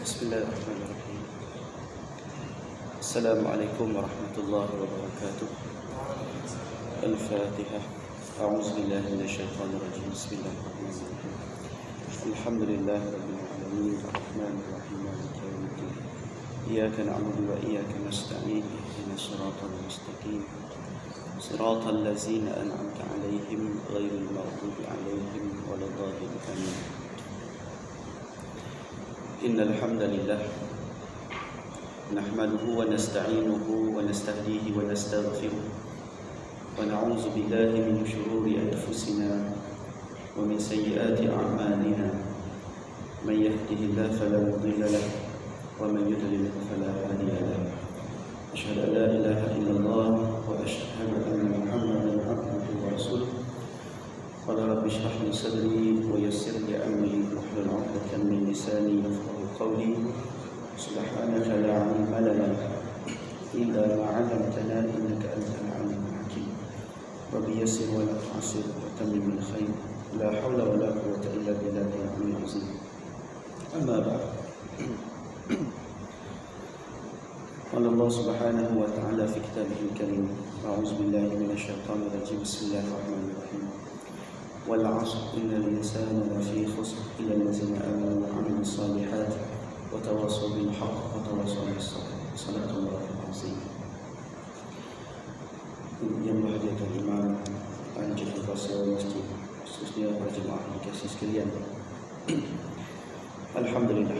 Bismillahirrahmanirrahim. Assalamualaikum warahmatullahi wabarakatuh. Al-Fatihah. A'udzu billahi minasyaitonir rajim. Bismillahirrahmanirrahim. Alhamdulillahi rabbil alamin. Arrahmanir rahim. Maliki yaumiddin. Iyyaka na'budu wa iyyaka nasta'in. Ihdinas siratal mustaqim. Siratal ladzina an'amta 'alaihim ghairil maghdubi 'alaihim waladdallin. Amin. Innal hamdalillah nahmaduhu wa nasta'inuhu wa nastahdihi wa nastaghfiruh wa na'udzu billahi min shururi anfusina wa min sayyiati a'malina man yahdihillahu fala mudilla lahu wa man yudlil fala hadiya lahu. Asyhadu an la ilaha illallah wa asyhadu anna Muhammadan 'abduhu wa rasuluh. Qala rabbi shrah li sadri wa yassir li amri wahlul 'uqdatam min lisani yafqahu qawli. Subhanaka la 'ilma lana illa ma 'allamtana innaka antal 'alimul hakim. Rabbi yassir wa la tu'assir wa tammim bil khair. La hawla wa la quwwata illa billahil 'aliyyil 'azim. Amma ba'd. Qala Allah subhanahu wa ta'ala fi kitabihil karim. A'udzu billahi minasy syaithanir rajim. Bismillahirrahmanirrahim. Wal 'asr innal insana lafii khusr illa allazina amanu wa 'amilus solihati wa tawassaw bil haqq wa tawassaw bis sabr. Shadaqallahul azim. Yang berhadirat Imam Anjil Fasal Masjid, khususnya para jemaah dikasih sekalian. Alhamdulillah.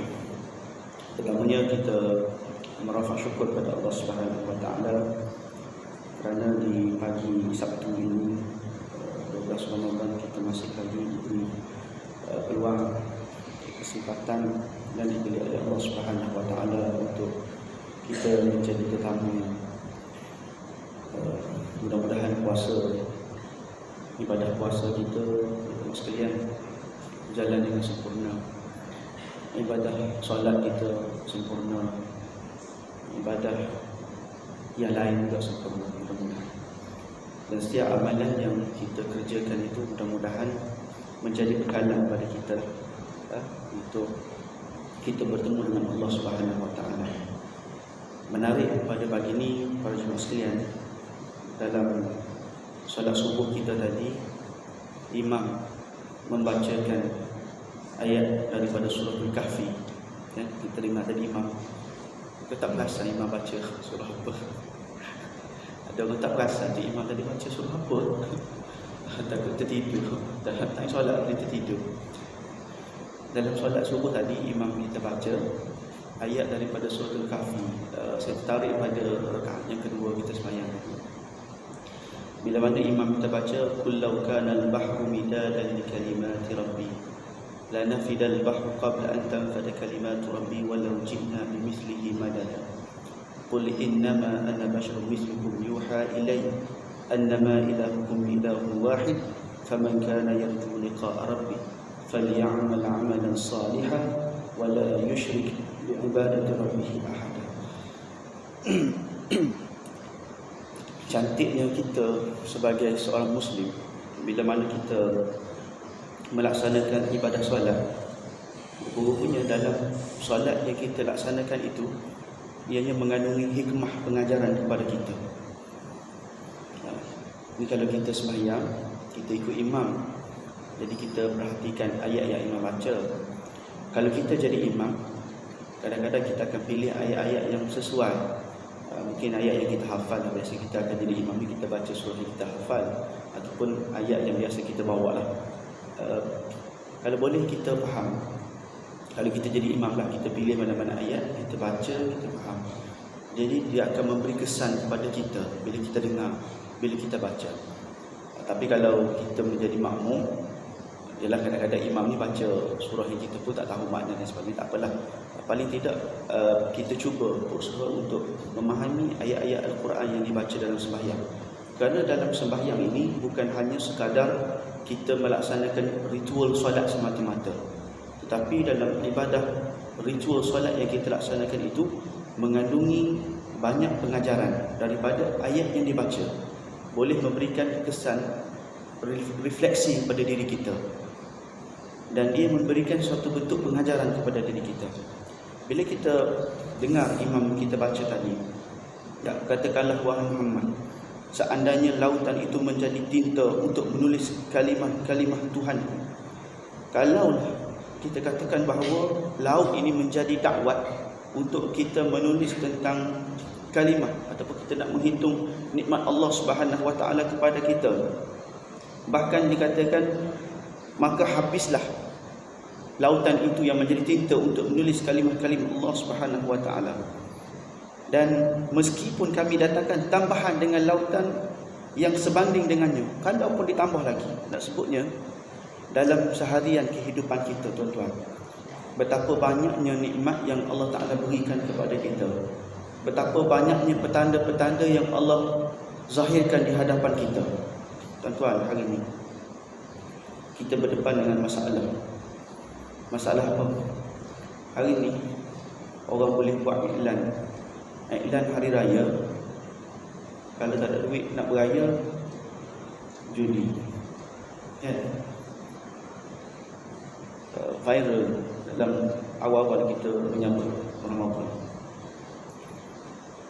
Pertamanya kita merafak syukur kepada Allah Subhanahu wa taala kerana di pagi Sabtu ini 12 Ramadan kita masih lagi diberi peluang, kesempatan dan diberi oleh Allah Subhanahu wa taala untuk kita menjadi tetamu. Mudah-mudahan ibadah puasa kita sekalian berjalan dengan sempurna. Ibadah solat kita sempurna. Ibadah yang lain juga sempurna, mudah-mudahan. Dan setiap amalan yang kita kerjakan itu mudah-mudahan menjadi bekalan kepada kita untuk kita bertemu dengan Allah Subhanahu wa taala. Menarik pada pagi ini para jemaah sekalian, dalam solat subuh kita tadi imam membacakan ayat daripada surah Al-Kahfi. Kita dengar tadi imam, kita tak perasan imam baca surah apa. Ada orang tak perasan tu imam tadi baca surah apa. Takut tertidur. Tak solat dia tertidur. Dalam solat subuh tadi imam kita baca ayat daripada surah Al-Kahfi. Saya tertarik pada rakaat yang kedua kita sembahyang. Bila mana imam kita baca qul law kana al-bahru midadan li kalimati rabbi la nafida al-bahru qabla an tanfada kalimatu rabbi walau ji'na bimithlihi madada. Qul innama ana basharun mithlukum yuha ilayya annama ilahukum ilahun wahid faman kana yarju liqa'a rabbi falyamal 'amalan salihan wa la yushrik bi'ibadati rabbih ahada. Cantiknya kita sebagai seorang Muslim, bila mana kita melaksanakan ibadah solat, rupanya dalam solat yang kita laksanakan itu ianya mengandungi hikmah pengajaran kepada kita. Ini kalau kita sembahyang, kita ikut imam, jadi kita perhatikan ayat yang imam baca. Kalau kita jadi imam, kadang-kadang kita akan pilih ayat-ayat yang sesuai. Mungkin ayat yang kita hafal, biasa kita akan jadi imam ni kita baca surah yang kita hafal, ataupun ayat yang biasa kita bawa lah. Kalau boleh kita faham, kalau kita jadi imam lah, kita pilih mana-mana ayat, kita baca, kita faham. Jadi dia akan memberi kesan kepada kita bila kita dengar, bila kita baca. Tapi kalau kita menjadi makmum, ialah kadang-kadang imam ni baca surah yang kita pun tak tahu makna dan sebagainya, tak apalah. Paling tidak kita cuba berusaha untuk memahami ayat-ayat Al-Quran yang dibaca dalam sembahyang. Kerana dalam sembahyang ini bukan hanya sekadar kita melaksanakan ritual solat semata-mata, tetapi dalam ibadah ritual solat yang kita laksanakan itu mengandungi banyak pengajaran daripada ayat yang dibaca. Boleh memberikan kesan refleksi pada diri kita, dan dia memberikan suatu bentuk pengajaran kepada diri kita. Bila kita dengar imam kita baca tadi, ya, katakanlah wahai Muhammad, seandainya lautan itu menjadi tinta untuk menulis kalimah-kalimah Tuhan. Kalau kita katakan bahawa laut ini menjadi dakwat untuk kita menulis tentang kalimah, ataupun kita nak menghitung nikmat Allah Subhanahu Wa Taala kepada kita, bahkan dikatakan maka habislah lautan itu yang menjadi tinta untuk menulis kalimah-kalimah Allah Subhanahu Wa Taala. Dan meskipun kami datangkan tambahan dengan lautan yang sebanding dengannya, kalaupun ditambah lagi, nak sebutnya dalam seharian kehidupan kita, tuan-tuan, betapa banyaknya nikmat yang Allah Ta'ala berikan kepada kita, betapa banyaknya petanda-petanda yang Allah zahirkan di hadapan kita. Tuan-tuan, hari ini kita berdepan dengan masalah. Masalah apa? Hari ini orang boleh buat iklan hari raya. Kalau tak ada duit nak beraya, judi, kan? Viral dalam awal-awal kita menyambut Ramadan.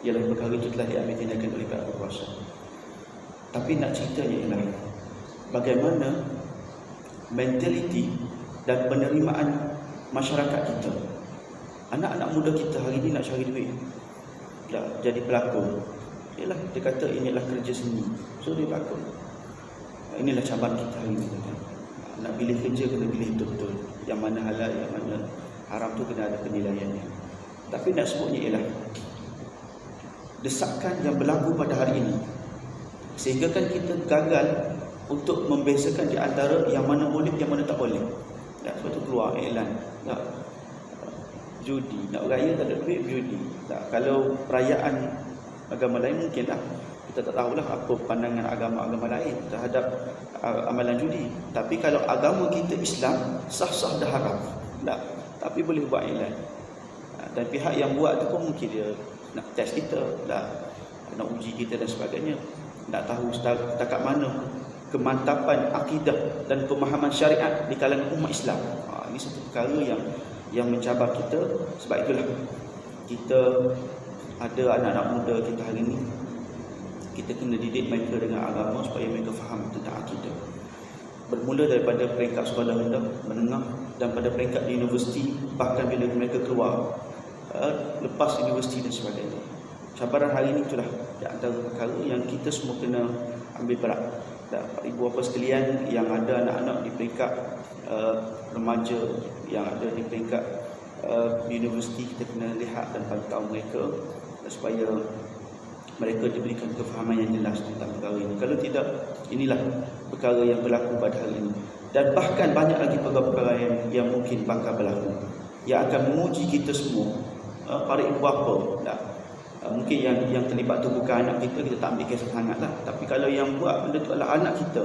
Ialah perkara itu telah diambil tindakan oleh pihak berkuasa. Tapi nak ceritanya ialah bagaimana mentaliti dan penerimaan masyarakat kita. Anak-anak muda kita hari ini nak cari duit, nak jadi pelakon. Ialah dia kata inilah kerja seni, so dia pelakon. Inilah cabaran kita hari ini. Nak pilih kerja kena pilih betul-betul, yang mana halal, yang mana haram tu kena ada penilaiannya. Tapi nak sebutnya ialah desakan yang berlaku pada hari ini, sehingga kan kita gagal untuk membezakan di antara yang mana boleh, yang mana tak boleh. Tak, sebab tu keluar iklan, tak, judi, nak beraya tak ada duit, judi. Tak, kalau perayaan agama lain mungkin tak, kita tak tahulah apa pandangan agama-agama lain terhadap amalan judi. Tapi kalau agama kita Islam, sah-sah dah haram. Tak, tapi boleh buat iklan. Dan pihak yang buat tu pun mungkin dia nak test kita, tak, nak uji kita dan sebagainya. Nak tahu setakat mana kemantapan akidah dan pemahaman syariat di kalangan umat Islam. Ini satu perkara yang mencabar kita. Sebab itulah kita ada anak-anak muda kita hari ini, kita kena didik mereka dengan agama supaya mereka faham tentang akidah. Bermula daripada peringkat sekolah rendah, menengah, dan pada peringkat di universiti, bahkan bila mereka keluar lepas universiti dan sebagainya. Cabaran hari ini itulah di antara perkara yang kita semua kena ambil berat. Dan ibu bapa sekalian yang ada anak-anak di peringkat remaja, yang ada di peringkat universiti, kita kena lihat dan pantau mereka supaya mereka diberikan kefahaman yang jelas tentang perkara ini. Kalau tidak, inilah perkara yang berlaku pada hari ini. Dan bahkan banyak lagi perkara-perkara yang mungkin bakal berlaku, yang akan menguji kita semua, para ibu bapa. Mungkin yang terlibat tu bukan anak kita, kita tak ambil kisah sangatlah. Tapi kalau yang buat benda tu adalah anak kita,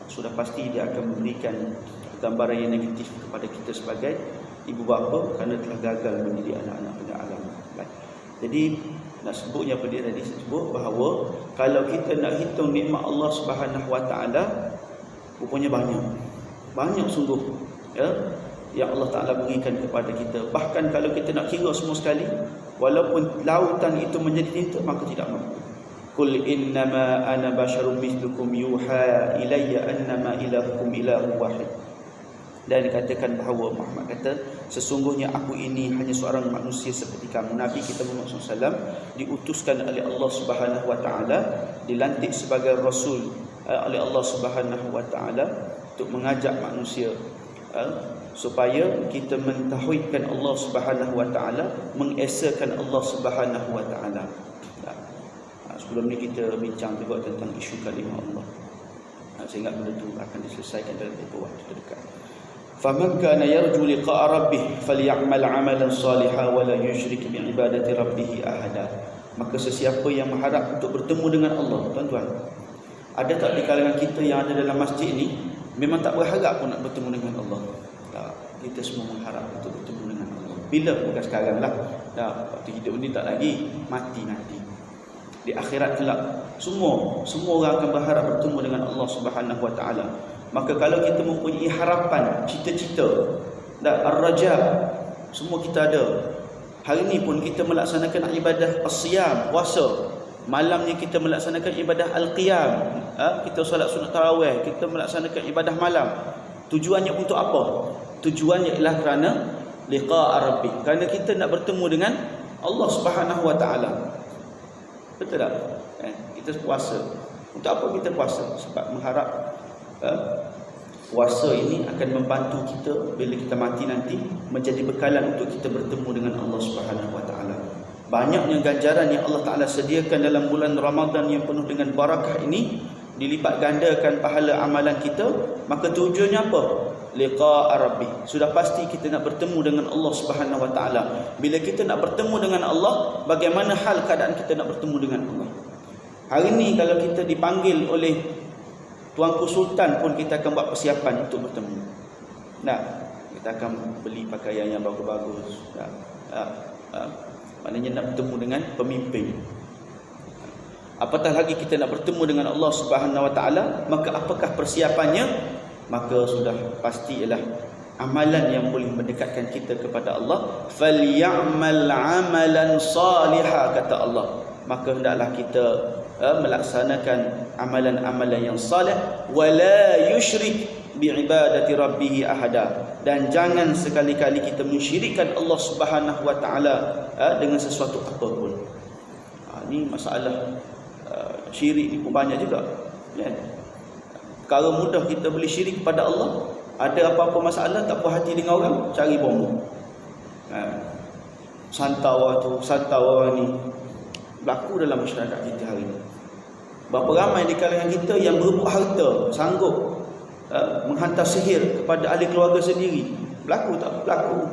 sudah pasti dia akan memberikan gambaran yang negatif kepada kita sebagai ibu bapa, kerana telah gagal mendidik anak-anak pada agama. Jadi nak sebutnya apa dia tadi sebut, bahawa kalau kita nak hitung nikmat Allah Subhanahu Wa Taala, rupanya banyak sungguh, ya, yang Allah Ta'ala berikan kepada kita. Bahkan kalau kita nak kira semua sekali, walaupun lautan itu menjadi tinta, maka tidak mampu. Qul innama ana basyarum mithlukum yuha ilayya annama ilahukum ilahu wahid. Dan dikatakan bahawa Muhammad kata, sesungguhnya aku ini hanya seorang manusia seperti kamu. Nabi kita Muhammad SAW diutuskan oleh Allah Subhanahu Wa Taala, dilantik sebagai Rasul oleh Allah Subhanahu Wa Taala untuk mengajak manusia supaya kita mentauhidkan Allah Subhanahu Wa Taala, mengesakan Allah Subhanahu Wa Taala. Sebelum ni kita bincang juga tentang isu kalimah Allah. Saya ingat benda tu akan diselesaikan dalam tempoh waktu terdekat. Faman kana yarju liqa'a rabbih falyamal 'amalan salihan wa la yusyrik bi ibadati rabbih ahada. Maka sesiapa yang mengharap untuk bertemu dengan Allah, tuan-tuan, ada tak di kalangan kita yang ada dalam masjid ni memang tak berharap pun nak bertemu dengan Allah? Tak, kita semua mengharap untuk bertemu dengan Allah. Bila? Bukan sekarang lah. Waktu hidup ni tak lagi, mati nanti. Di akhirat kelak, semua orang akan berharap bertemu dengan Allah Subhanahu Wa Taala. Maka kalau kita mempunyai harapan, cita-cita dan ar-raja, semua kita ada, Hari ni pun kita melaksanakan ibadah as-siyam, puasa. Malamnya kita melaksanakan ibadah al-qiyam. Kita solat sunat tarawih, kita melaksanakan ibadah malam. Tujuannya untuk apa? Tujuannya ialah kerana liqa' rabbi. Kerana kita nak bertemu dengan Allah Subhanahu wa taala. Betul tak? Kita puasa. Untuk apa kita puasa? Sebab mengharap puasa ini akan membantu kita bila kita mati nanti menjadi bekalan untuk kita bertemu dengan Allah Subhanahu wa taala. Banyaknya ganjaran yang Allah Taala sediakan dalam bulan Ramadan yang penuh dengan barakah ini, dilipat gandakan pahala amalan kita. Maka tujuannya apa? Liqa' rabbi. Sudah pasti kita nak bertemu dengan Allah Subhanahu wa taala. Bila kita nak bertemu dengan Allah, bagaimana hal keadaan kita nak bertemu dengan Allah? Hari ni kalau kita dipanggil oleh Tuanku Sultan pun, kita akan buat persiapan untuk bertemu. Nah, kita akan beli pakaian yang bagus-bagus. Maknanya nak bertemu dengan pemimpin. Apatah lagi kita nak bertemu dengan Allah Subhanahu wa taala, maka apakah persiapannya? Maka sudah pasti ialah amalan yang boleh mendekatkan kita kepada Allah. Falyamal amalan salihah, kata Allah. Maka hendaklah kita melaksanakan amalan-amalan yang salih. Wala yusyrik biibadati rabbih ahada. Dan jangan sekali-kali kita mensyirikkan Allah Subhanahu wa taala dengan sesuatu apapun. Ini masalah syirik ni pun banyak juga, kan? Perkara mudah kita boleh syirik kepada Allah. Ada apa-apa masalah, tak puas hati dengan orang, cari bom. Santau orang ni berlaku dalam masyarakat kita hari ini. Berapa ramai di kalangan kita yang berebut harta, sanggup menghantar sihir kepada ahli keluarga sendiri. Berlaku tak? Berlaku.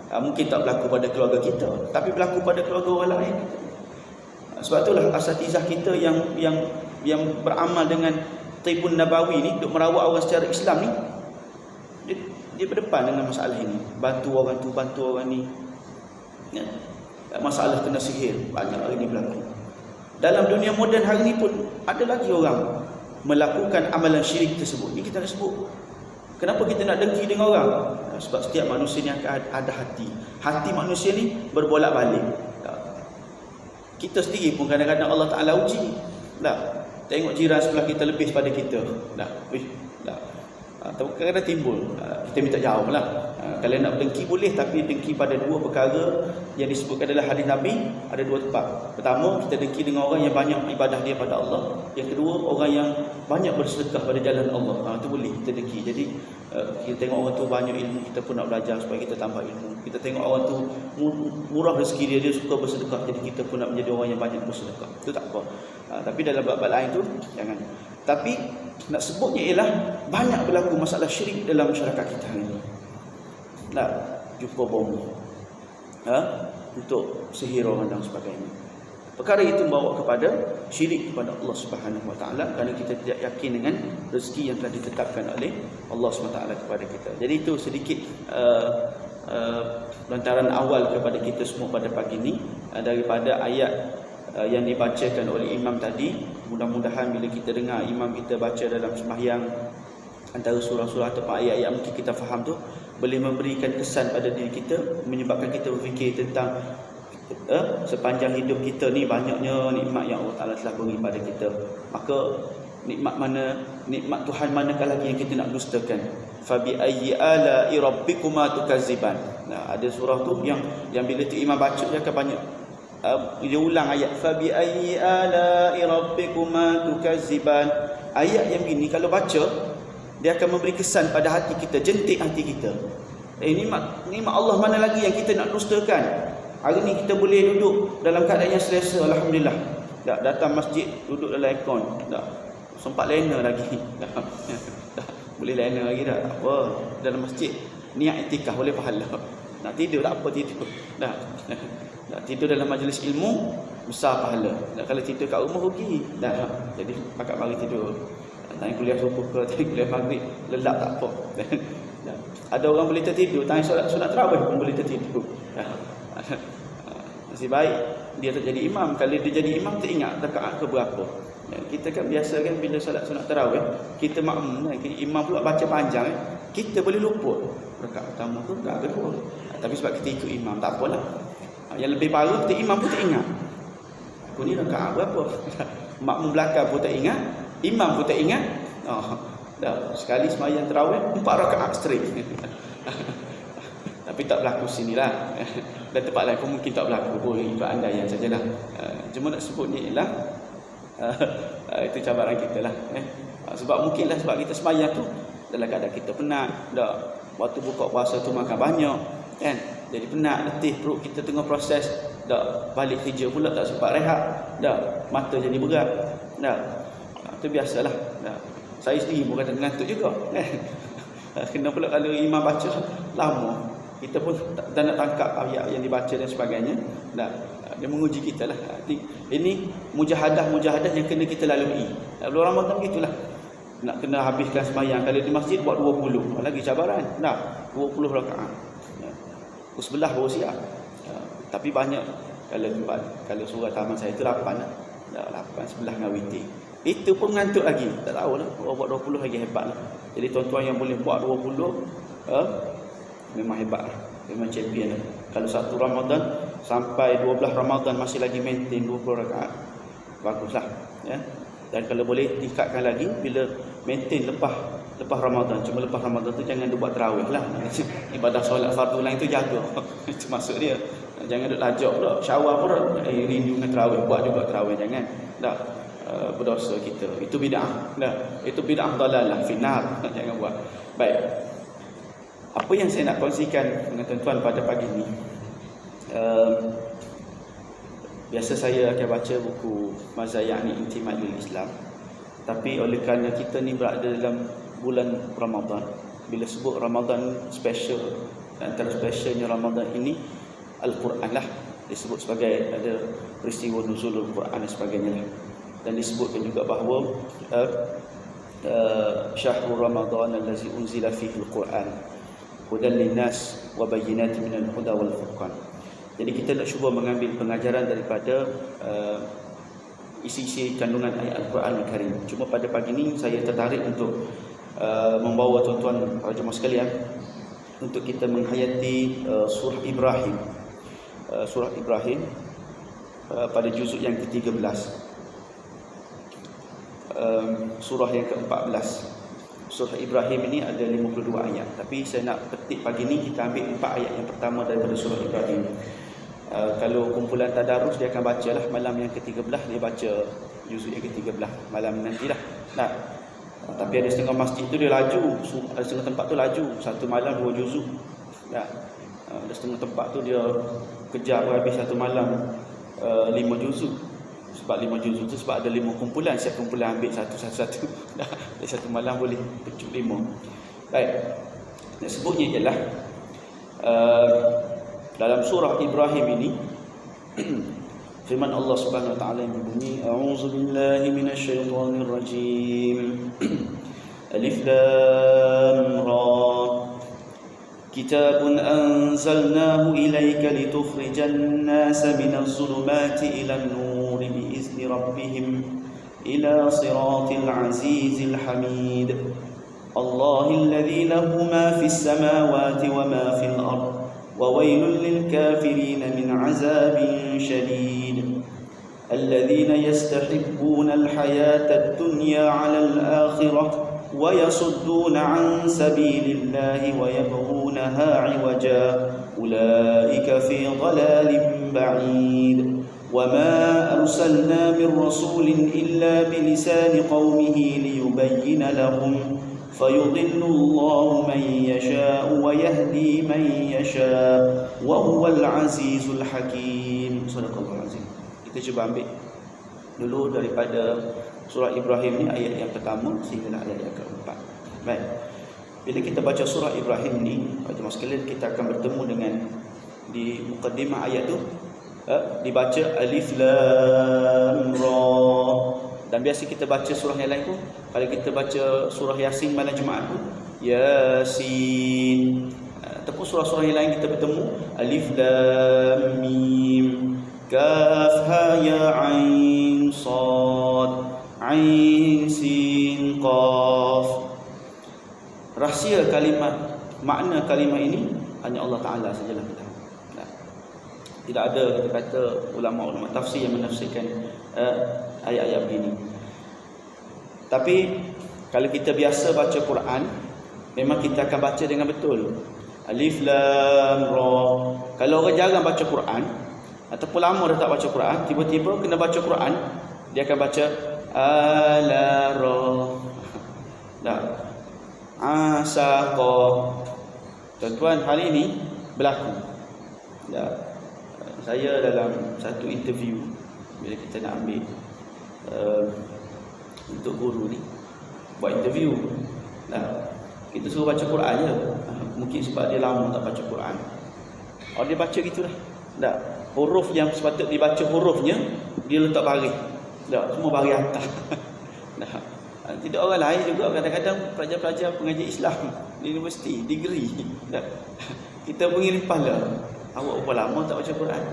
Mungkin tak berlaku pada keluarga kita, tapi berlaku pada keluarga orang lain. Sebab itulah asatizah kita yang beramal dengan Tibun Nabawi ni, untuk merawat orang secara Islam ni, dia berdepan dengan masalah ini. Bantu orang ni, ya. Masalah kena sihir, banyak hari ni berlaku. Dalam dunia moden hari ni pun ada lagi orang melakukan amalan syirik tersebut. Ini kita nak sebut. Kenapa kita nak dengki dengan orang? Sebab setiap manusia ni akan ada hati. Hati manusia ni berbolak-balik. Kita sendiri pun kadang-kadang Allah Ta'ala uji. Tengok jiran sebelah kita lebih pada kita. Kadang-kadang timbul. Kita minta jauh lah. Kalau nak dengki boleh, tapi dengki pada dua perkara yang disebutkan adalah hadis Nabi. Ada dua tempat. Pertama, kita dengki dengan orang yang banyak ibadah dia pada Allah. Yang kedua, orang yang banyak bersedekah pada jalan Allah. Itu boleh kita dengki. Jadi kita tengok orang tu banyak ilmu, kita pun nak belajar supaya kita tambah ilmu. Kita tengok orang tu murah rezeki dia suka bersedekah, jadi kita pun nak menjadi orang yang banyak bersedekah. Itu tak apa. Tapi dalam bab-bab lain tu jangan. Tapi nak sebutnya ialah banyak berlaku masalah syirik dalam masyarakat kita hari ini. Nak jumpa bom untuk sihir orang dan sebagainya. Perkara itu membawa kepada syirik kepada Allah Subhanahu wa taala, kerana kita tidak yakin dengan rezeki yang telah ditetapkan oleh Allah Subhanahu wa taala kepada kita. Jadi itu sedikit lantaran awal kepada kita semua pada pagi ini daripada ayat yang dibacakan oleh imam tadi. Mudah-mudahan bila kita dengar imam kita baca dalam sembahyang antara surah-surah atau ayat-ayat mungkin kita faham tu, boleh memberikan kesan pada diri kita, menyebabkan kita berfikir tentang sepanjang hidup kita ni banyaknya nikmat yang Allah Taala telah beri pada kita. Maka nikmat Tuhan manakah lagi yang kita nak dustakan? Fabi ayyi ala'i rabbikuma tukazziban. Ada surah tu yang bila tu imam baca dia akan banyak dia ulang ayat fabi ayyi ala'i rabbikuma tukazziban. Ayat yang begini kalau baca, dia akan memberi kesan pada hati kita, jentik hati kita. Nikmat Allah mana lagi yang kita nak dustakan? Hari ni kita boleh duduk dalam keadaan yang selesa, alhamdulillah. Tak datang masjid duduk dalam aircon, tak sempat lena lagi. Tak boleh lena lagi dah. Tak apa, dalam masjid niat iktikaf boleh pahala. Nak tidur tak apa, tidur. Dah. Nak tidur dalam majlis ilmu besar pahala. Tak, kalau tidur kat rumah rugi. Dah. Jadi pakat mari tidur. Tanya kuliah subuh ke, tanya kuliah maghrib, lelap tak apa. Ada orang boleh tertidur, tanya solat tarawih pun boleh tertidur. Nasib baik dia tak jadi imam. Kalau dia jadi imam, tak ingat rakaat ke berapa. Kita kan biasa kan bila solat sunat tarawih, kita makmum kan, imam pula baca panjang, kita boleh luput rakaat pertama ke rakaat kedua. Tapi sebab kita ikut imam, tak apalah. Yang lebih parah, kita imam pun tak ingat. Aku ni rakaat berapa? Makmum belakang pun tak ingat, imam pun tak ingat. Dah sekali sembahyang tarawih 4 rakaat straight. Tapi tak berlaku sinilah. Dan tempat lain pun mungkin tak berlaku. Boleh ikut andaian sajalah. Cuma nak sebut ni ialah itu cabaran kita lah. Sebab mungkinlah sebab kita sembahyang tu dalam keadaan kita penat, dah waktu buka puasa tu makan banyak kan, jadi penat, letih, perut kita tengah proses, dah balik kerja pula tak sempat rehat, dah mata jadi berat, dah itu biasalah. Dah saya sendiri pun kadang ngantuk juga kan. Kena pula kalau imam baca lama, kita pun tak nak tangkap ayat yang dibaca dan sebagainya. Dah dia menguji kita lah. Ini mujahadah yang kena kita lalui. Bulan Ramadan begitulah. Nak kena habiskan sembahyang. Kalau di masjid buat 20, lagi cabaran. Dah 20 rakaat. Pukul 11 baru siap. Tapi banyak kalau surah taman saya itu 8 lah. Dah 8 11 dengan witir. Itu pun ngantuk lagi. Tak tahu lah. Buat 20 lagi hebat lah. Jadi tuan-tuan yang boleh buat 20 memang hebat lah. Memang champion lah. Kalau satu Ramadan sampai 12 Ramadan masih lagi maintain 20 rakaat, baguslah ya. Dan kalau boleh tingkatkan lagi bila maintain lepas Ramadan. Cuma lepas Ramadan tu jangan buat tarawih lah. Ibadah solat fardu lain tu jaga. Itu maksud dia. Jangan duk lajak pula. Syawal pun rindu dengan tarawih, buat juga tarawih, jangan. Dah berdosa kita. Itu bid'ah. Dah. Itu bid'ah dalalah final. Jangan buat. Baik. Apa yang saya nak kongsikan dengan tuan-tuan pada pagi ini, biasa saya akan baca buku Mazayani Intimatul Islam. Tapi oleh kerana kita ni berada dalam bulan Ramadan, bila sebut Ramadan special, antara specialnya Ramadan ini Al-Quran lah, disebut sebagai ada peristiwa nuzul Al-Quran dan sebagainya lah. Dan disebutkan juga bahawa syahrul Ramadan allazi unzila fihi Al-Quran hudan linnas wa bayyinatin minal huda wal furqan. Jadi kita nak cuba mengambil pengajaran daripada isi-isi kandungan ayat Al-Quran Al-Karim. Cuma pada pagi ini saya tertarik untuk membawa tuan-tuan para jemaah sekalian untuk kita menghayati surah Ibrahim. Surah Ibrahim pada juzuk yang ke-13. Surah yang ke-14. Surah Ibrahim ini ada 52 ayat. Tapi saya nak petik pagi ni kita ambil 4 ayat yang pertama daripada surah Ibrahim. Kalau kumpulan tadarus dia akan bacalah malam yang ke-13, dia baca juzuk yang ke-13 malam nantilah. Nah, tapi ada setengah masjid tu dia laju, ada setengah tempat tu laju, satu malam 2 juzuk. Nah, ada setengah tempat tu dia kejar habis satu malam 5 juzuk. Sebab 5 juzuk tu sebab ada 5 kumpulan, setiap kumpulan ambil satu-satu. Dari satu malam boleh pecut 5. Baik. Nak sebutnya ialah dalam surah Ibrahim ini firman Allah Subhanahu wa taala yang berbunyi, a'udzubillahi minasyaitonir rajim. Alif lam ra. Kitabun anzalnahu ilaika litukhrijan nasa minaz zulumati ilan nur biizni rabbihim ila siratil azizil hamid. Allahil ladzi lahu ma fis samawati wa ma fil ardh wa wailul lil kafirin min azabin shadid. Alladhina yastahibbuna al hayata ad-dunya 'ala al-akhirah وَيَصُدُّونَ عَنْ سَبِيلِ اللَّهِ وَيَبْغُونَهَا عِوَجًا أُولَئِكَ فِي ضَلَالٍ بَعِيدٍ وَمَا أَرْسَلْنَا مِنْ رَسُولٍ إِلَّا بِلِسَانِ قَوْمِهِ لِيُبَيِّنَ لَهُمْ فَيُضِلُّ اللَّهُ مَنْ يَشَاءُ وَيَهْدِي مَنْ يَشَاءُ وَهُوَ الْعَزِيزُ الْحَكِيمُ. Sadaqallahul azim. Kita cuba ambil dulu daripada surah Ibrahim ni ayat yang pertama sehingga ayat yang keempat. Baik. Bila kita baca surah Ibrahim ni, jemaah sekalian, kita akan bertemu dengan di mukadimah ayat tu dibaca alif lam ra. Dan biasa kita baca surah yang lain tu, kalau kita baca surah Yasin malam Jumaat tu, Yasin. Ataupun surah-surah yang lain kita bertemu alif lam mim kaf ha ya ain sad Ain Sin Qaf. Rahsia kalimat, makna kalimat ini hanya Allah Ta'ala sajalah kita tahu. Tidak ada kita kata ulama-ulama tafsir yang menafsirkan ayat-ayat begini. Tapi kalau kita biasa baca Quran, memang kita akan baca dengan betul. Alif Lam Ra. Kalau orang jarang baca Quran ataupun lama dah tak baca Quran, tiba-tiba kena baca Quran, dia akan baca Ala Ra. Dah. Asaqa. Tuan-tuan, hari ini berlaku. Dah. Saya dalam satu interview bila kita nak ambil untuk guru ni buat interview. Dah. Kita suruh baca Quran je. Mungkin sebab dia lama tak baca Quran. Oh, dia baca gitulah. Tak. Huruf yang sepatut dibaca hurufnya, dia letak baris. Tak, semua baris atas. Tak. Tidak orang lain juga kadang-kadang pelajar-pelajar pengajar Islam di universiti, degree. Tak. Kita mengirim pala. Awak berapa lama tak baca Quran?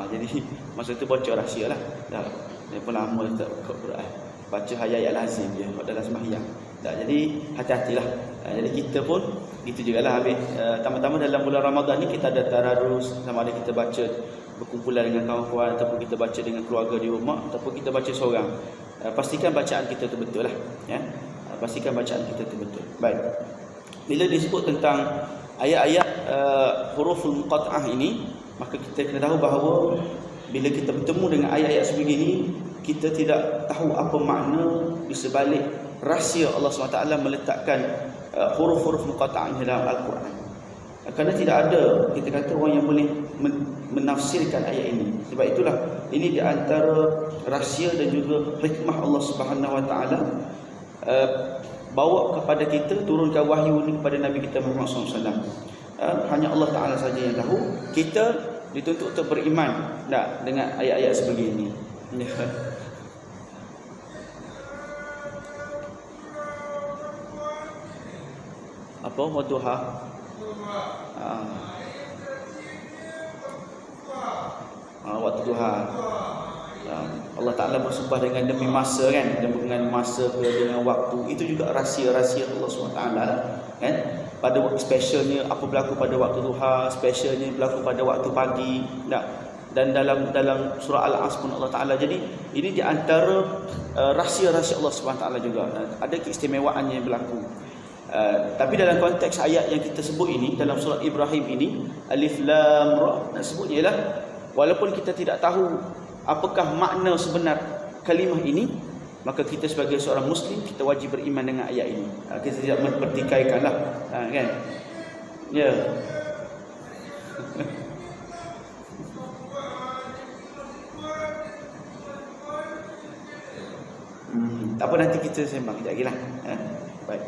Jadi masa tu bocor rahsia lah. Tak. Dia pun lama tak baca Quran. Baca ayat-ayat lazim je dalam sembahyang. Tak, jadi hati-hatilah. Jadi kita pun gitu jugalah habis tambah-tambah dalam bulan Ramadan ni kita ada tadarus, sama ada kita baca berkumpulan dengan kawan-kawan ataupun kita baca dengan keluarga di rumah ataupun kita baca seorang. Pastikan bacaan kita tu betul lah, ya. Pastikan bacaan kita tu betul. Baik. Bila disebut tentang ayat-ayat huruful muqatta'ah ini, maka kita kena tahu bahawa bila kita bertemu dengan ayat-ayat sebegini, kita tidak tahu apa makna di sebalik rahsia Allah SWT meletakkan huruf-huruf muqatta'ah dalam Al-Quran. Kerana tidak ada kita kata orang yang boleh menafsirkan ayat ini. Sebab itulah ini di antara rahsia dan juga hikmah Allah Subhanahu Wa Taala bawa kepada kita, turunkan wahyu ini kepada Nabi kita Muhammad SAW. Hanya Allah Taala saja yang tahu. Kita dituntut untuk beriman dengan ayat-ayat sebegini. Apa wadduha? Waktu duha. Allah Ta'ala bersumpah dengan demi masa kan, dengan masa ke dengan waktu. Itu juga rahsia-rahsia Allah SWT kan. Pada waktu specialnya apa berlaku pada waktu duha, specialnya berlaku pada waktu pagi. Dan dalam surah Al-Asr pun Allah Ta'ala. Jadi ini di antara rahsia-rahsia Allah SWT juga. Ada keistimewaannya yang berlaku. Tapi dalam konteks ayat yang kita sebut ini, dalam surah Ibrahim ini, Alif Lam Ra, nak sebutnya ialah walaupun kita tidak tahu apakah makna sebenar kalimah ini, maka kita sebagai seorang Muslim, kita wajib beriman dengan ayat ini. Kita tidak mempertikaikanlah, kan? Ya. Tak apa, nanti kita sembang sekejap lagi lah. Baik.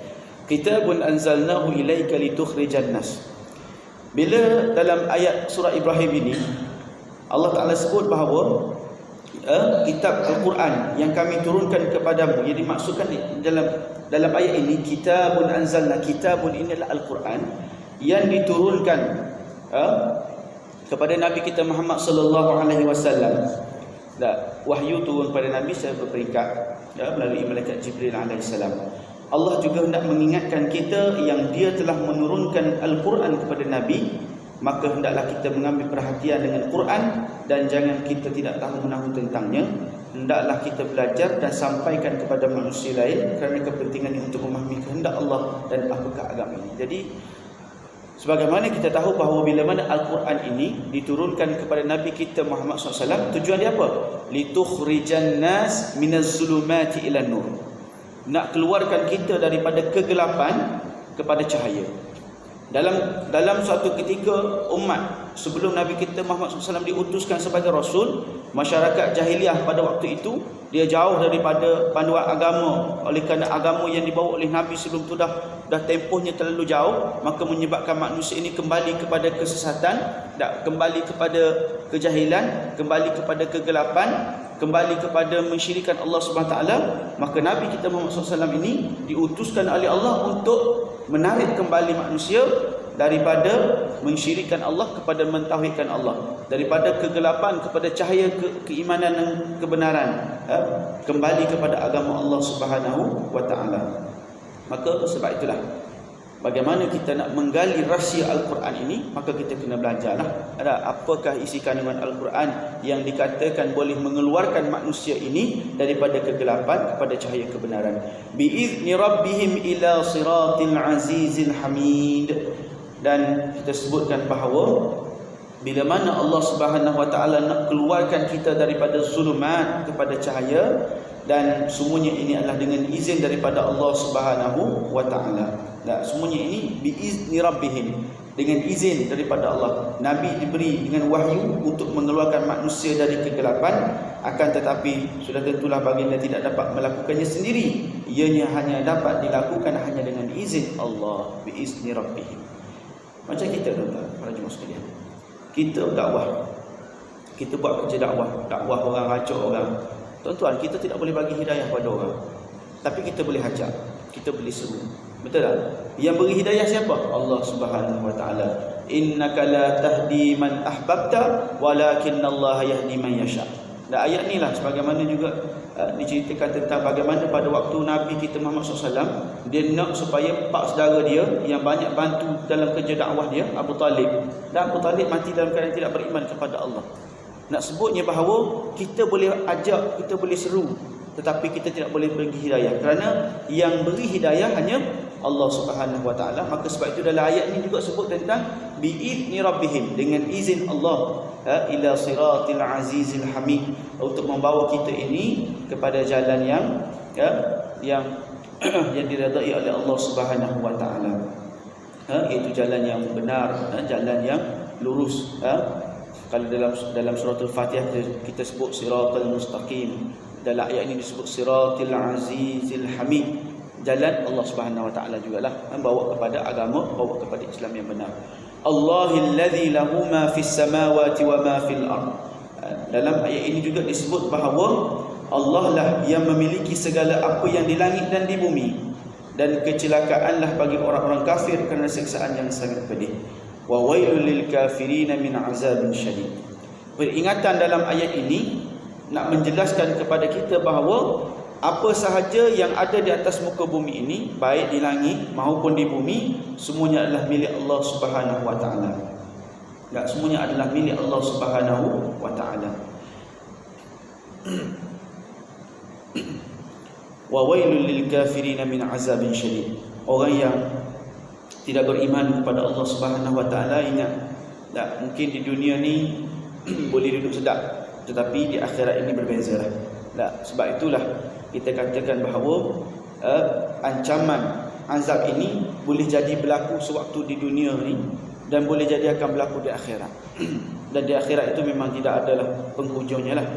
Kitabun anzalnahu ilaika litukhrijan nas. Bila dalam ayat surah Ibrahim ini Allah Ta'ala sebut bahawa kitab Al-Quran yang kami turunkan kepadamu, yang dimaksudkan dalam ayat ini kitabun anzalna, kitabun ini adalah Al-Quran yang diturunkan kepada Nabi kita Muhammad sallallahu alaihi wasallam. Wahyu turun kepada Nabi secara berperingkat melalui malaikat Jibril alaihissalam. Allah juga hendak mengingatkan kita yang dia telah menurunkan Al-Quran kepada Nabi, maka hendaklah kita mengambil perhatian dengan Quran dan jangan kita tidak tahu menahu tentangnya. Hendaklah kita belajar dan sampaikan kepada manusia lain kerana kepentingan untuk memahami kehendak Allah dan apakah agama ini. Jadi sebagaimana kita tahu bahawa bila mana Al-Quran ini diturunkan kepada Nabi kita Muhammad SAW, tujuan dia apa? Litukhrijan nas minaz zulumati ila nur. Nak keluarkan kita daripada kegelapan kepada cahaya. Dalam suatu ketika umat sebelum Nabi kita Muhammad SAW diutuskan sebagai Rasul, masyarakat jahiliah pada waktu itu dia jauh daripada panduan agama. Oleh kerana agama yang dibawa oleh Nabi sebelum itu dah tempohnya terlalu jauh, maka menyebabkan manusia ini kembali kepada kesesatan, kembali kepada kejahilan, kembali kepada kegelapan, kembali kepada mensyirikkan Allah SWT. Maka Nabi kita Muhammad SAW ini diutuskan oleh Allah untuk menarik kembali manusia daripada mensyirikkan Allah kepada mentauhidkan Allah, daripada kegelapan kepada cahaya keimanan dan kebenaran, kembali kepada agama Allah Subhanahu wa taala. Maka sebab itulah bagaimana kita nak menggali rahsia Al-Quran ini, maka kita kena belajarlah apakah isi kandungan Al-Quran yang dikatakan boleh mengeluarkan manusia ini daripada kegelapan kepada cahaya kebenaran. Bi'izni rabbihim ila siratil azizil hamid. Dan kita sebutkan bahawa bila mana Allah Subhanahu Wa Taala nak keluarkan kita daripada zulumat kepada cahaya, dan semuanya ini adalah dengan izin daripada Allah Subhanahu Wa Taala. Dan semuanya ini biizni rabbihim, dengan izin daripada Allah. Nabi diberi dengan wahyu untuk mengeluarkan manusia dari kegelapan, akan tetapi sudah tentulah baginda tidak dapat melakukannya sendiri. Ianya hanya dapat dilakukan hanya dengan izin Allah, biizni rabbihim. Macam kita tuan-tuan, para jemaah sekalian, kita dakwah, kita buat kerja dakwah orang, racuk orang. Tuan-tuan, kita tidak boleh bagi hidayah pada orang, tapi kita boleh hajak, kita boleh seru. Betul tak? Yang beri hidayah siapa? Allah Subhanahu Wa Taala. Innaka la tahdi man ahbabta walakinallaha yahdi man yasha. Dan ayat ni lah sebagaimana juga diceritakan tentang bagaimana pada waktu Nabi kita Muhammad SAW, dia nak supaya 4 saudara dia yang banyak bantu dalam kerja dakwah dia, Abu Talib. Dan Abu Talib mati dalam keadaan tidak beriman kepada Allah. Nak sebutnya bahawa kita boleh ajak, kita boleh seru, tetapi kita tidak boleh beri hidayah, kerana yang beri hidayah hanya Allah Subhanahu Wa Taala. Maka sebab itu dalam ayat ini juga sebut tentang bi'izni rabbihim, dengan izin Allah, ila siratil azizil hamid, untuk membawa kita ini kepada jalan yang diredai oleh Allah Subhanahu Wa Taala, iaitu jalan yang benar, jalan yang lurus. Kalau dalam surah Al-Fatihah kita sebut siratal mustaqim, dalam ayat ini disebut siratil azizil hamid, jalan Allah Subhanahu Wa Taala jugalah, bawa kepada agama, bawa kepada Islam yang benar. Allahillazi lahu ma fis samawati wa ma fil ard. Dalam ayat ini juga disebut bahawa Allah lah yang memiliki segala apa yang di langit dan di bumi, dan kecelakaanlah bagi orang-orang kafir kerana siksaan yang sangat pedih. Wa wailul lil kafirin min azabin syadid. Peringatan dalam ayat ini nak menjelaskan kepada kita bahawa apa sahaja yang ada di atas muka bumi ini, baik di langit maupun di bumi, semuanya adalah milik Allah Subhanahu Wa Taala. Dan semuanya adalah milik Allah Subhanahu Wa Taala. Wa wailul lil kafirin min azabin syadid. Orang yang tidak beriman kepada Allah Subhanahu Wa Taala, ingat, tak, mungkin di dunia ni boleh duduk sedap, tetapi di akhirat ini berbezalah. Tak, sebab itulah kita katakan bahawa ancaman azab ini boleh jadi berlaku sewaktu di dunia ni, dan boleh jadi akan berlaku di akhirat. Dan di akhirat itu memang tidak adalah penghujungnya lah.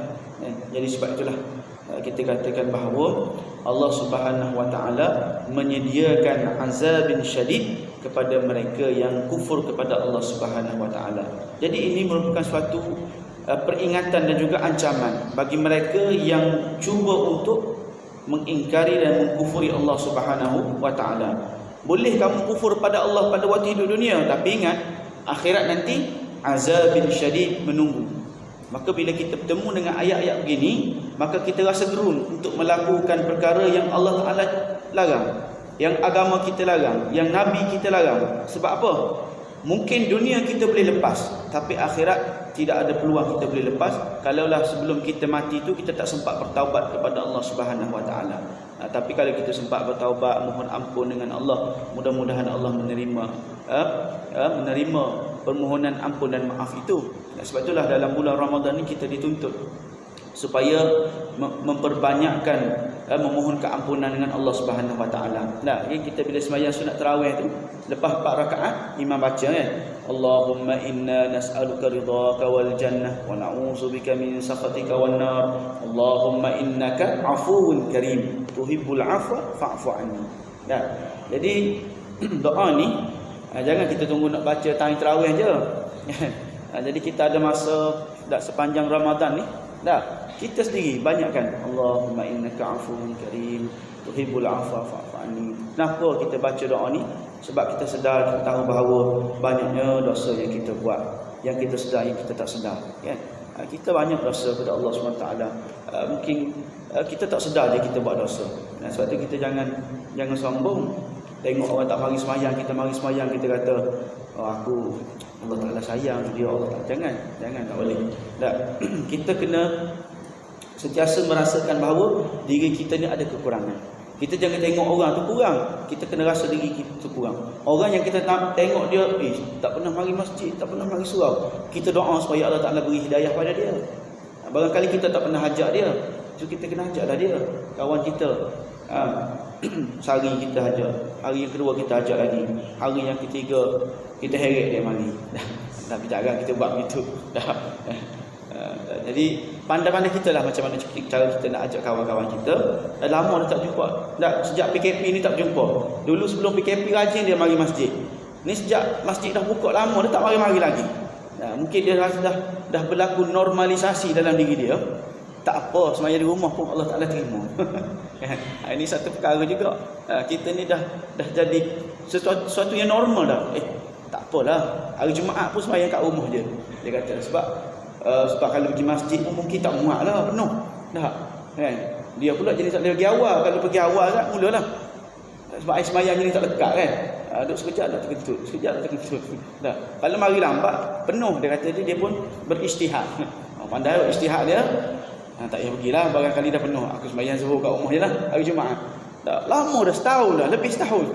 Jadi sebab itulah kita katakan bahawa Allah Subhanahu Wa Taala menyediakan azabin syadid kepada mereka yang kufur kepada Allah Subhanahu Wa Taala. Jadi ini merupakan suatu peringatan dan juga ancaman bagi mereka yang cuba untuk mengingkari dan mengkufuri Allah Subhanahu Wa Taala. Boleh kamu kufur pada Allah pada waktu hidup dunia, tapi ingat, akhirat nanti azabin syadid menunggu. Maka bila kita bertemu dengan ayat-ayat begini, maka kita rasa gerun untuk melakukan perkara yang Allah Taala larang, yang agama kita larang, yang Nabi kita larang. Sebab apa? Mungkin dunia kita boleh lepas, tapi akhirat tidak ada peluang kita boleh lepas. Kalaulah sebelum kita mati itu kita tak sempat bertaubat kepada Allah Subhanahu Wa Taala. Tapi kalau kita sempat bertaubat, mohon ampun dengan Allah, mudah-mudahan Allah menerima permohonan ampun dan maaf itu. Sebab itulah dalam bulan Ramadan ini kita dituntut supaya memperbanyakkan memohon keampunan dengan Allah Subhanahu Wa Taala. Nah, kita bila sembahyang sunat tarawih tu, lepas 4 rakaat imam baca kan, Allahumma inna nas'aluka ridhaka wal jannah wa na'udzubika min sakhatika wan nar. Allahumma innaka 'afuwun karim tuhibbul 'afwa fa'fu 'anni. Nah, jadi doa ni jangan kita tunggu nak baca time tarawih je. Jadi kita ada masa tak sepanjang Ramadan ni, dah kita sendiri banyakkan Allahumma innaka 'afuwun karim tuhibbul 'afwa fa'fu 'anni. Kenapa kita baca doa ni? Sebab kita sedar, kita tahu bahawa banyaknya dosa yang kita buat, yang kita sedar, yang kita tak sedar, kan? Kita banyak dosa kepada Allah SWT. Mungkin kita tak sedar je kita buat dosa. Sebab tu kita jangan sombong. Tengok orang tak mari semayang, kita mari semayang, kita kata, oh, aku Allah Ta'ala sayang dia, Allah Ta'ala. Jangan, tak boleh. Tak. Kita kena sentiasa merasakan bahawa diri kita ni ada kekurangan. Kita jangan tengok orang tu kurang, kita kena rasa diri kita tu kurang. Orang yang kita tengok dia, tak pernah mari masjid, tak pernah mari surau, kita doa supaya Allah Ta'ala beri hidayah pada dia. Barangkali kita tak pernah ajak dia, so kita kena ajaklah dia. Kawan kita, sehari kita ajak, hari yang kedua kita ajak lagi, hari yang ketiga kita heret dia mari. Tapi jangan kita buat begitu. Jadi pandai-pandai kita lah macam mana cara kita nak ajak kawan-kawan kita. Dah lama dah tak jumpa. Dah sejak PKP ni tak jumpa. Dulu sebelum PKP rajin dia mari masjid. Ni sejak masjid dah buka lama dah tak mari-mari lagi. Mungkin dia rasa dah berlaku normalisasi dalam diri dia. Tak apa, semaya di rumah pun Allah Ta'ala terima. Ini satu perkara juga. Kita ni dah jadi sesuatu yang normal dah. Tak apalah, hari Jumaat pun sembahyang kat rumah je. Dia kata sebab kalau pergi masjid pun mungkin tak muat lah, penuh dah kan. Dia pula jadi tak boleh pergi awal. Kalau pergi awal kan mulalah, sebab air sembahyang ni tak lekat kan. Duduk sekejap dah terkentut, sekejap dah terkentut dah. Kalau mari lambat penuh, dia kata dia pun beristihad. Pandai istihad dia. Tak payah pergilah, barangkali dah penuh. Aku sembahyang zuhur kat rumah je lah hari Jumaat. Dah lama dah, setahun dah, lebih setahun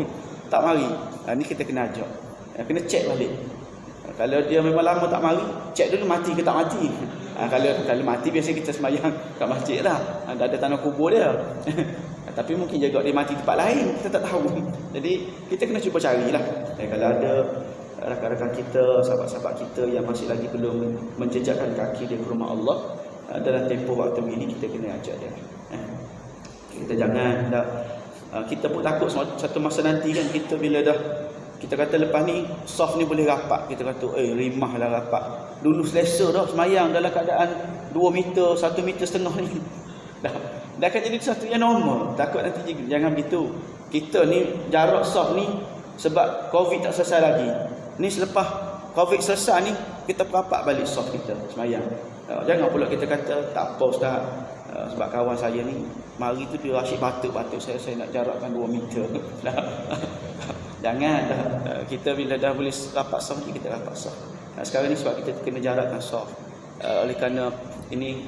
tak mari. Ni kita kena ajak, kena cek balik. Kalau dia memang lama tak mari, cek dulu mati ke tak mati. Kalau mati biasa kita sembahyang kat masjid lah, ada tanah kubur dia. Tapi mungkin juga dia mati tempat lain, kita tak tahu. Jadi kita kena cuba carilah. Kalau ada rakan-rakan kita, sahabat-sahabat kita yang masih lagi belum menjejakkan kaki dia ke rumah Allah, dalam tempoh waktu ini kita kena ajak dia. Kita jangan kita pun takut satu masa nanti kan, kita bila dah kita kata lepas ni soft ni boleh rapat, kita kata rimah lah rapat. Dulu selesa dah semayang dalam keadaan 2 meter, 1 meter setengah ni. Dah akan jadi satu yang normal. Takut nanti jangan begitu. Kita ni jarak soft ni sebab Covid tak selesai lagi. Ni selepas Covid selesai ni kita rapat balik soft kita semayang. Jangan pula kita kata tak apa Ustaz, sebab kawan saya ni mari tu dia asyik batuk-batuk, saya nak jarakkan 2 meter. Jangan dah. Kita bila dah boleh rapat soft kita rapat soft. Sekarang ni sebab kita kena jarakkan soft. Oleh kerana ini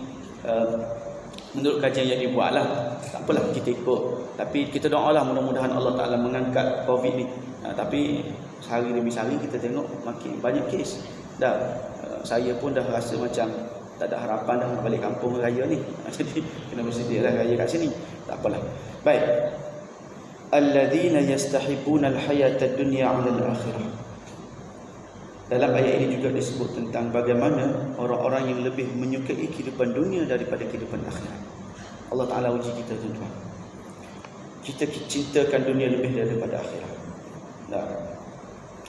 menurut kajian yang dibuatlah, tak apalah kita ikut. Tapi kita doalah mudah-mudahan Allah Ta'ala mengangkat Covid ni. Tapi sehari demi sehari kita tengok makin banyak kes. Dah saya pun dah rasa macam tak ada harapan dah balik kampung raya ni. Jadi kena bersedialah raya kat sini. Tak apalah. Baik. Alladzina yastahibuna al-hayata ad-dunya 'ala al-akhirah. Dalam ayat ini juga disebut tentang bagaimana orang-orang yang lebih menyukai kehidupan dunia daripada kehidupan akhirat. Allah Ta'ala uji kita tuan-tuan. Kita cintakan dunia lebih daripada akhirat.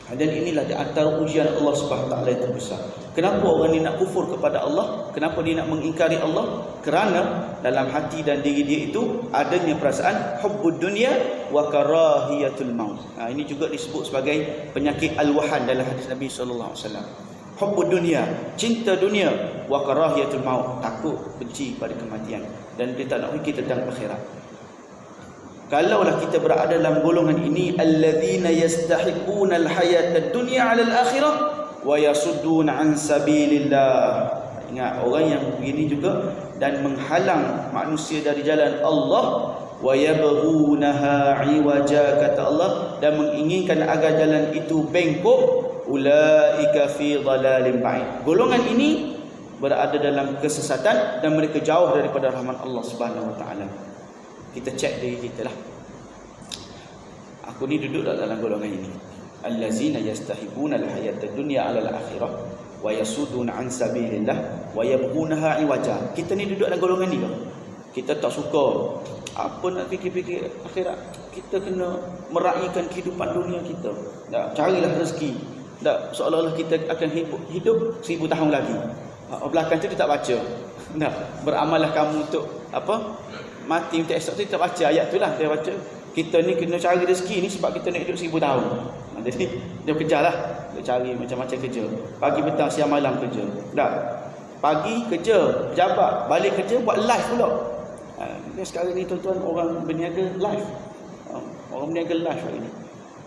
Dan inilah di antara ujian Allah Subhanahu Wa Taala yang terbesar. Kenapa orang ni nak kufur kepada Allah? Kenapa dia nak mengingkari Allah? Kerana dalam hati dan diri dia itu adanya perasaan hubbud dunya wa karahiyatul maut. Ini juga disebut sebagai penyakit al-wahan dalam hadis Nabi sallallahu alaihi wasallam. Hubbud dunya, cinta dunia, wa karahiyatul maut, takut, benci pada kematian, dan dia tak nak fikir tentang akhirat. Kalaulah kita berada dalam golongan ini, alladzina yastahiquna al-hayata ad-dunya 'ala al-akhirah wa yasudduna 'an sabilillah. Ingat, orang yang begini juga dan menghalang manusia dari jalan Allah, wa yabghunaha 'iwaja, kata Allah, dan menginginkan agar jalan itu bengkok, ulaika fi dhalalin ba'id. Golongan ini berada dalam kesesatan dan mereka jauh daripada rahmat Allah Subhanahu wa taala. Kita cek diri kita lah. Aku ni duduk dalam golongan ini. Allazina yastahibuna al-hayata dunya 'ala al-akhirah wa yasuduna 'an sabilillah wa yabghunaha 'iwaja. Kita ni duduk dalam golongan ni ke? Kita tak suka apa nak fikir-fikir akhirat. Kita kena meraihkan kehidupan dunia kita. Tak, carilah rezeki. Tak, seolah-olah kita akan hidup 1000 tahun lagi. Belakang tu dia tak baca. Tak, beramallah kamu untuk apa? Mati untuk esok tu kita baca ayat tu lah, dia baca kita ni kena cari rezeki ni sebab kita nak hidup 1000 tahun. Jadi dia kejarlah, dia cari macam-macam kerja, pagi petang siang malam kerja. Dah pagi kerja pejabat, balik kerja buat live pula. Sekarang ni tuan-tuan orang berniaga live, orang berniaga live hari ni.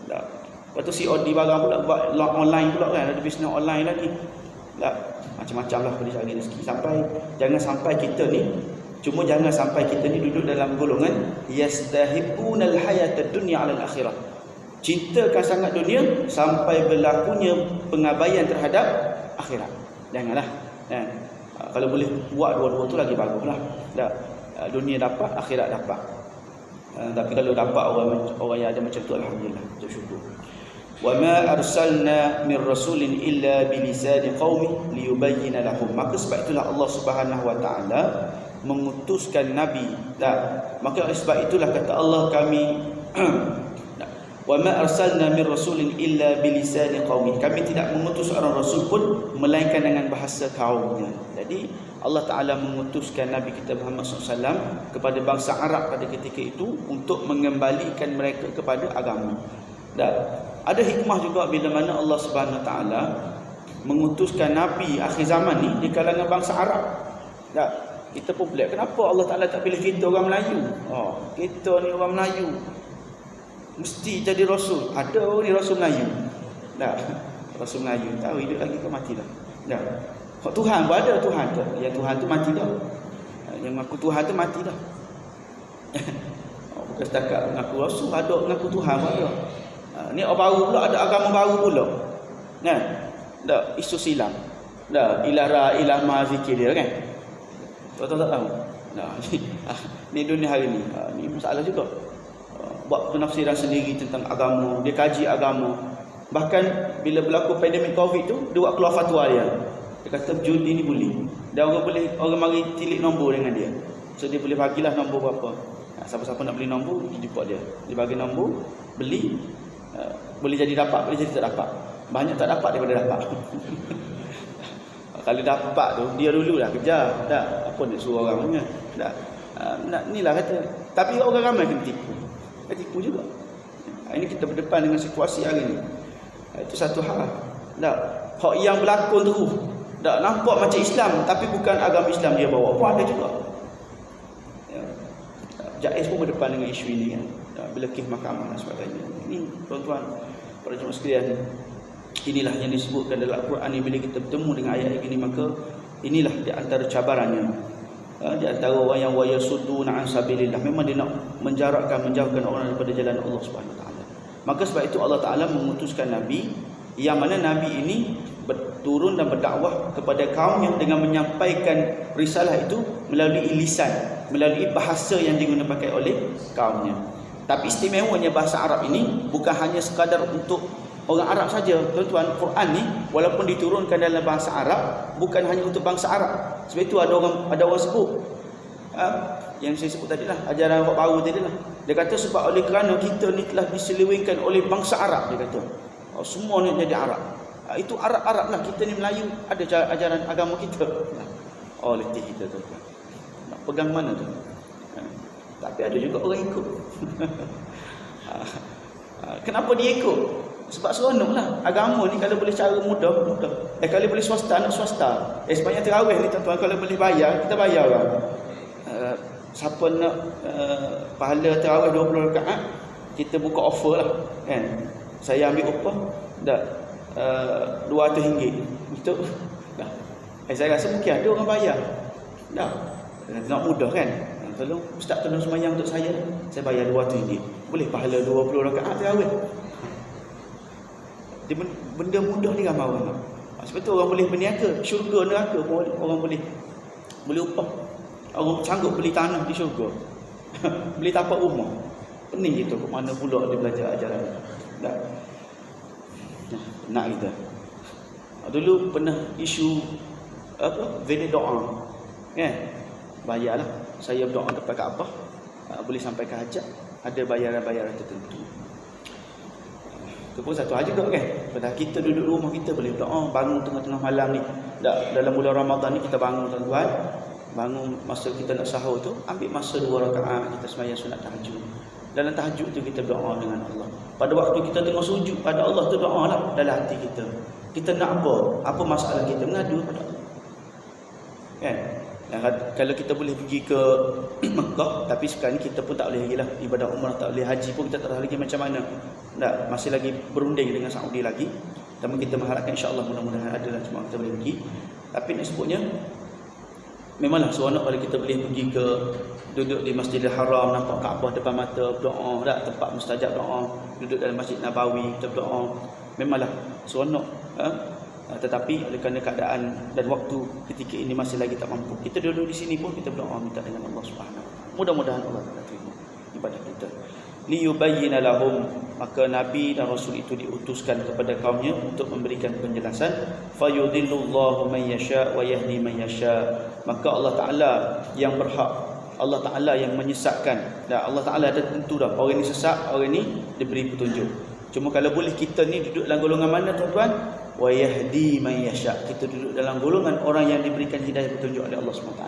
Tak. Lepas tu COD barang pula buat online pula kan, ada bisnes online lagi. Tak. Macam-macam lah boleh cari rezeki. Jangan sampai kita ni duduk dalam golongan yastahibbunal hayatad dunya 'alal akhirah. Cintakan sangat dunia sampai berlakunya pengabaian terhadap akhirat. Janganlah. Kan? Kalau boleh buat dua-dua tu lagi baguslah. Tak. Dunia dapat, akhirat dapat. Tapi kalau dapat orang yang ada macam tu, alhamdulillah, bersyukur. Wa ma arsalna min rasulin illa bilisani qaumi liyubayyana lahum. Maka sebab itulah Allah Subhanahu wa taala mengutuskan nabi. Maka sebab itulah kata Allah, kami wa ma arsalna min rasulin illa bilisani qaumi. Kami tidak mengutus seorang rasul pun melainkan dengan bahasa kaumnya. Jadi Allah Ta'ala mengutuskan Nabi kita Muhammad SAW kepada bangsa Arab pada ketika itu untuk mengembalikan mereka kepada agama. Dan ada hikmah juga bila mana Allah Subhanahu Wa Ta'ala mengutuskan Nabi akhir zaman ni di kalangan bangsa Arab. Dan kita pun pelik, kenapa Allah Ta'ala tak pilih kita orang Melayu? Kita ni orang Melayu mesti jadi Rasul. Ada ni Rasul Melayu. Tak, Rasul Melayu tahu hidup lagi ke mati dah. Tak. Tuhan pun ada Tuhan tu. Yang Tuhan tu mati dah. Yang mengaku Tuhan tu mati dah. Bukan setakat mengaku Rasul, ada mengaku Tuhan pun ada. Ni orang baru pula, ada agama baru pula. Kan? Tak, isu silam. Tak, ilah ma zikir dia kan. Tahu tak tahu. Nah, ni dunia hari ni. Ni masalah juga. Buat penafsiran sendiri tentang agama, dia kaji agama. Bahkan bila berlaku pandemik Covid tu, dia buat keluar fatwa dia. Dia kata judi ni boleh. Dan orang mari tilik nombor dengan dia. So dia boleh bagilah nombor berapa. Siapa-siapa nak beli nombor, jemput dia. Dia bagi nombor, beli. Boleh jadi dapat, boleh jadi tak dapat. Banyak tak dapat daripada dapat. Kalau dapat tu, dia dululah kejar. Tak, apa nak suruh orang punya. Tak. Inilah kata. Tapi orang ramai kena tipu. Tipu juga. Ini kita berdepan dengan situasi hari ni. Itu satu hal. Tak. Hak yang berlakon tu. Tak nampak macam Islam, tapi bukan agama Islam dia bawa. Pun ada juga. Jais pun berdepan dengan isu ini kan. Bila kes mahkamah dan sebagainya. Ini tuan-tuan, para jemaah sekalian, inilah yang disebutkan dalam Al-Quran ni. Bila kita bertemu dengan ayat ini, maka inilah di antara cabarannya. Di antara orang yang wayasudduna an sabilillah, memang dia nak menjauhkan orang daripada jalan Allah Subhanahu Wa Taala. Maka sebab itu Allah Taala mengutuskan nabi, yang mana nabi ini turun dan berdakwah kepada kaumnya dengan menyampaikan risalah itu melalui lisan, melalui bahasa yang digunakan oleh kaumnya. Tapi istimewanya bahasa Arab ini bukan hanya sekadar untuk orang Arab saja, tuan-tuan. Quran ni walaupun diturunkan dalam bahasa Arab, bukan hanya untuk bangsa Arab. Sebab itu ada orang sebut yang saya sebut tadi lah, ajaran orang baru tadi lah. Dia kata sebab oleh kerana kita ni telah diselewengkan oleh bangsa Arab, dia kata. Semua ni jadi Arab. Itu Arab lah, kita ni Melayu, ada ajaran agama kita. Letih kita tu. Nak pegang mana tu? Tapi ada juga orang ikut. Kenapa dia ikut? Sebab seronok lah. Agama ni kalau boleh cara mudah. Kalau boleh swasta, nak swasta. Sepanjang terawih ni tuan-tuan, kalau boleh bayar, kita bayar lah. Siapa nak pahala terawih 20 rakaat, kita buka offer lah kan. Saya ambil upah dah RM200 itu dah. Saya rasa mungkin ada orang bayar dah. Nak mudah kan. Tolong ustaz, tolong sembahyang untuk saya bayar RM200. Boleh pahala 20 rakaat terawih. Dia benda mudah ni ramai orang. Sebab tu orang boleh berniaga, syurga neraka pun orang boleh upah. Orang sanggup beli tanah di syurga. Beli tapak rumah. Pening gitu, ke mana pula dia belajar ajaran. Tak. Nak kita. Dulu pernah isu veni doa. Kan? Bayarlah. Saya berdoa kepada Kaabah, boleh sampai ke hajat, ada bayaran-bayaran tertentu. Itu pun satu hal juga kan. Padahal kita duduk rumah kita boleh berdoa, bangun tengah-tengah malam ni. Dalam bulan Ramadan ni kita bangun tuan-tuan. Bangun masa kita nak sahur tu, ambil masa 2 rakaat kita sembahyang sunat tahajud. Dalam tahajud tu kita berdoa dengan Allah. Pada waktu kita tengah sujud pada Allah tu, doa lah dalam hati kita. Kita nak apa? Apa masalah kita, mengadu pada Allah. Kan? Kalau kita boleh pergi ke Mekah, tapi sekarang ni kita pun tak boleh lagi lah. Ibadah umrah tak boleh, haji pun kita tak tahu lagi macam mana. Tak, masih lagi berunding dengan Saudi lagi. Tapi kita mengharapkan insya-Allah mudah-mudahan ada lah, cuma kita boleh pergi. Tapi nak sebutnya, memanglah seronok kalau kita boleh pergi ke duduk di Masjidil Haram, nampak Kaabah depan mata, berdoa, tak, tempat mustajab doa, duduk dalam Masjid Nabawi, kita berdoa. Memanglah seronok. Tetapi oleh kerana keadaan dan waktu ketika ini masih lagi tak mampu, kita duduk di sini pun kita berdoa minta dengan Allah Subhanahu Wa Taala. Mudah-mudahan Allah Taala terima ibadah kita. Liyubayyina lahum, maka Nabi dan Rasul itu diutuskan kepada kaumnya untuk memberikan penjelasan. Fayudillullahu man yasha wa yahdi man yasha, maka Allah Taala yang berhak, Allah Taala yang menyesatkan. Dan Allah Taala ada tentu dah, orang ni sesat, orang ni diberi petunjuk. Cuma kalau boleh kita ni duduk dalam golongan mana tuan-tuan? Wa yahdi man yasha, kita duduk dalam golongan orang yang diberikan hidayah petunjuk oleh Allah SWT.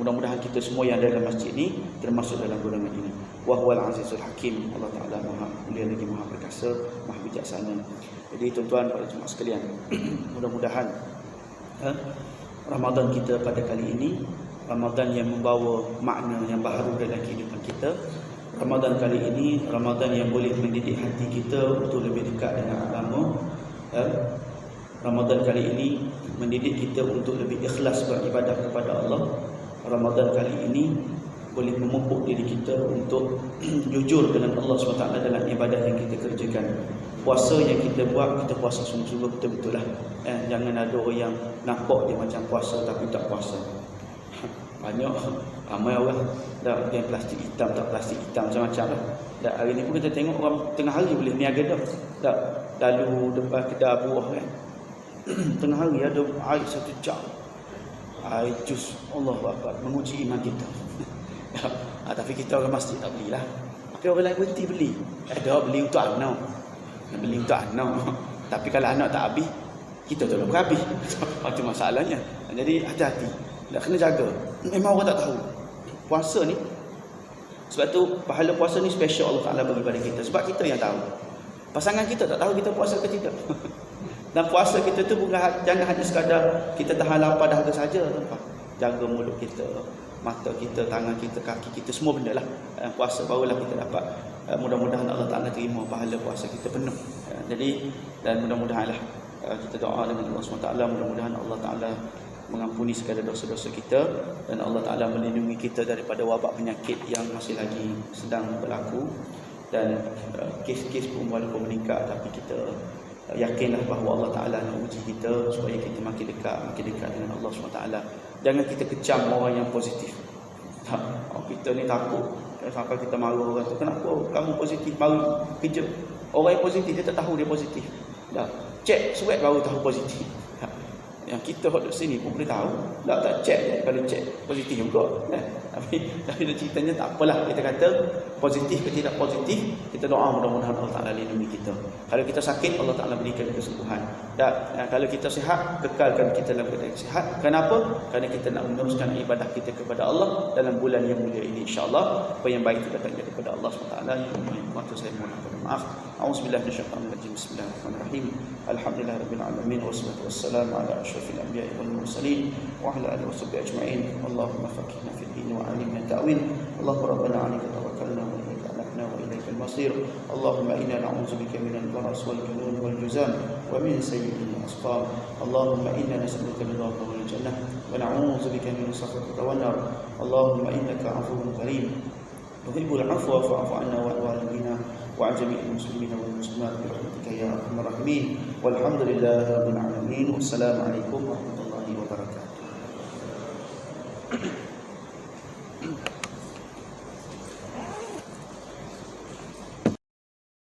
Mudah-mudahan kita semua yang ada dalam masjid ni termasuk dalam golongan ini. Wa huwal azizul hakim, Allah Taala Maha mulia lagi Maha perkasa, Maha bijaksana. Jadi tuan-tuan para jemaah sekalian, mudah-mudahan Ramadan kita pada kali ini Ramadan yang membawa makna yang baru dalam kehidupan kita. Ramadan kali ini Ramadan yang boleh mendidik hati kita untuk lebih dekat dengan agama. Ramadan kali ini mendidik kita untuk lebih ikhlas beribadah kepada Allah. Ramadan kali ini boleh memupuk diri kita untuk jujur dengan Allah SWT dalam ibadah yang kita kerjakan. Puasa yang kita buat, kita puasa sungguh-sungguh betul-betul lah. Jangan ada orang yang nampak dia macam puasa tapi tak puasa. Banyak ramai orang dah yang plastik hitam, tak plastik hitam, macam-macam lah. Dan hari ni pun kita tengok orang tengah hari boleh niaga dah. Tak lalu depan kedai buah kan. Tengah hari ada air 1 jam. Air jus, Allahu Akbar, menguji iman kita. Tapi kita orang masjid tak belilah. Tapi orang lain berhenti beli. Ada beli untuk anak. Beli untuk anak. Tapi kalau anak tak habis, kita tolong habis. Itu masalahnya. Jadi hati-hati. Dah kena jaga. Memang orang tak tahu. Puasa ni, sebab tu pahala puasa ni special Allah Ta'ala bagi pada kita. Sebab kita yang tahu. Pasangan kita tak tahu kita puasa ke tidak. Dan puasa kita tu bukan, jangan hanya sekadar kita tahan lapar dahaga saja, tuan-tuan. Jaga mulut kita, mata kita, tangan kita, kaki kita, semua benda lah. Puasa barulah kita dapat. Mudah-mudahan Allah Ta'ala terima pahala puasa kita penuh. Jadi, dan mudah-mudahanlah kita doa dengan Allah SWT. Mudah-mudahan Allah Ta'ala mengampuni segala dosa-dosa kita dan Allah Ta'ala melindungi kita daripada wabak penyakit yang masih lagi sedang berlaku. Dan kes-kes pun walaupun meningkat, tapi kita yakinlah bahawa Allah Ta'ala nak uji kita supaya kita makin dekat dengan Allah SWT. Jangan kita kecam orang yang positif. Kita ni takut sampai kita marah orang tu, kenapa kamu positif baru kerja. Orang yang positif dia tak tahu dia positif. Dah cek swab baru tahu positif. Yang kita duduk sini pun boleh tahu. Tak cek, kalau cek positif juga. Tapi ceritanya tak apalah. Kita kata positif ke tidak positif, kita doa mudah-mudahan Allah Ta'ala lindungi kita. Kalau kita sakit, Allah Ta'ala berikan kesembuhan. Dan kalau kita sihat, kekalkan kita dalam keadaan sihat. Kenapa? Kerana kita nak meneruskan ibadah kita kepada Allah dalam bulan yang mulia ini, insya-Allah. Apa yang baik itu datang daripada Allah SWT. Yang maha saya mohon maaf. A'udzubillahi minasyaitonirrajim. Bismillahirrahmanirrahim. Alhamdulillahirabbil alamin wassalatu wassalamu ala asyrafil anbiya'i wal mursalin wa ala alihi washabbihi ajma'in. Allahumma faqihna fid din wa 'allimna ta'wil. Allahumma rabbana 'alaika tawakkalna wa ilaika anabna wa ilaikal masir. Allahumma inna na'udzubika minal baras wal junun wal juzam wa min sayyi'il asqam. Allahumma inna nas'aluka ridhaka wal jannah wa na'udzubika min sakhatika wan nar. Allahumma innaka 'afuwwun karim tuhibbul 'afwa fa'fu 'anna wa'fu 'anna وعن جميع المسلمين والمسلمات برحمتك يا ارحم الراحمين والحمد لله رب العالمين والسلام عليكم ورحمه الله وبركاته.